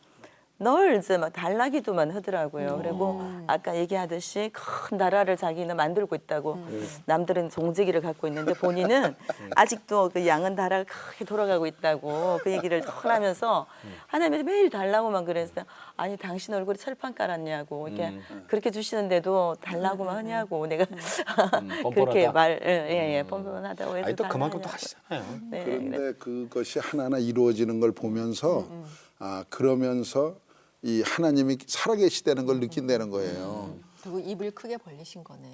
늘 이제 막 달라기도만 하더라고요. 그리고 아까 얘기하듯이 큰 나라를 자기는 만들고 있다고 남들은 종지기를 갖고 있는데 본인은 아직도 그 양은 나라가 크게 돌아가고 있다고 그 얘기를 늘 하면서 하나님이 매일 달라고만 그랬어요. 아니 당신 얼굴에 철판 깔았냐고 이렇게 그렇게 주시는데도 달라고만 하냐고 내가 그렇게 뻔뻔하다. 예, 뻔뻔하다고 해서 아니 또 그만큼 또 달라고 하시잖아요. 네, 그런데 그것이 하나하나 이루어지는 걸 보면서 그러면서 이 하나님이 살아계시다는 걸 느낀다는 거예요. 그리고 입을 크게 벌리신 거네.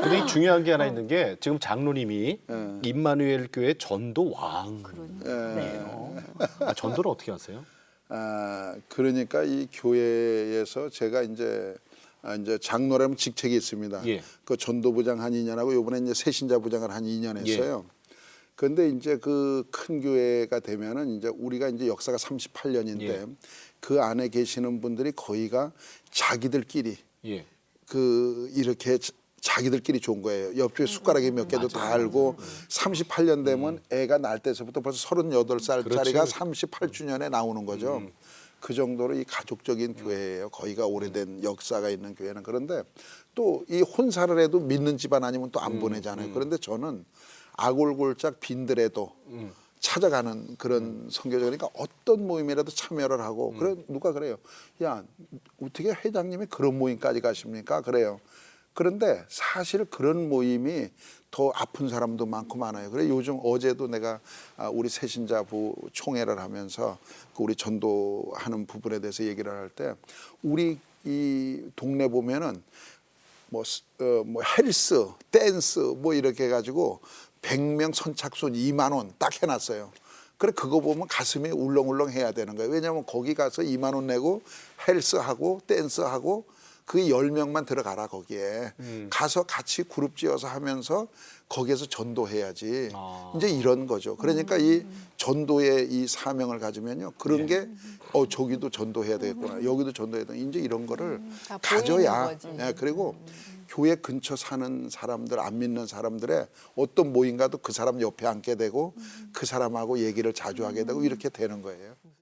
근데 이 중요한 게 하나 있는 게 지금 장로님이 임마누엘 교회 전도 왕. 전도를 어떻게 하세요? 그러니까 이 교회에서 제가 이제 장로라면 직책이 있습니다. 예. 그 전도부장 한 2년하고 이번에 이제 새신자부장을 한 2년 했어요. 그런데 이제 그 큰 교회가 되면은 이제 우리가 이제 역사가 38년인데 예. 그 안에 계시는 분들이 거의가 자기들끼리 예. 이렇게 자기들끼리 좋은 거예요. 옆에 숟가락이 몇 개도 다 알고 38년 되면 애가 날 때서부터 벌써 38살짜리가 38주년에 나오는 거죠. 그 정도로 이 가족적인 교회예요. 거기가 오래된 역사가 있는 교회는. 그런데 또 이 혼사를 해도 믿는 집안 아니면 또 안 보내잖아요. 그런데 저는 아골골짝 빈들에도 찾아가는 그런 선교적이니까 어떤 모임이라도 참여를 하고 그래 누가 그래요. 야 어떻게 회장님이 그런 모임까지 가십니까? 그래요. 그런데 사실 그런 모임이 더 아픈 사람도 많고 많아요. 그래 요즘 어제도 내가 우리 새신자부 총회를 하면서 그 우리 전도하는 부분에 대해서 얘기를 할 때 우리 이 동네 보면은 뭐 헬스, 댄스 뭐 이렇게 해가지고 100명 선착순 2만 원 딱 해놨어요. 그래 그거 보면 가슴이 울렁울렁 해야 되는 거예요. 왜냐하면 거기 가서 2만 원 내고 헬스하고 댄스하고 그 10명만 들어가라 거기에. 가서 같이 그룹 지어서 하면서 거기에서 전도해야지. 이제 이런 거죠. 그러니까 이 전도의 이 사명을 가지면요. 그런 게 저기도 전도해야 되겠구나. 여기도 전도해야 되겠구나. 이제 이런 거를 다 가져야. 보이는 거지. 예, 그리고 교회 근처 사는 사람들 안 믿는 사람들의 어떤 모임 가도 그 사람 옆에 앉게 되고 그 사람하고 얘기를 자주 하게 되고 이렇게 되는 거예요.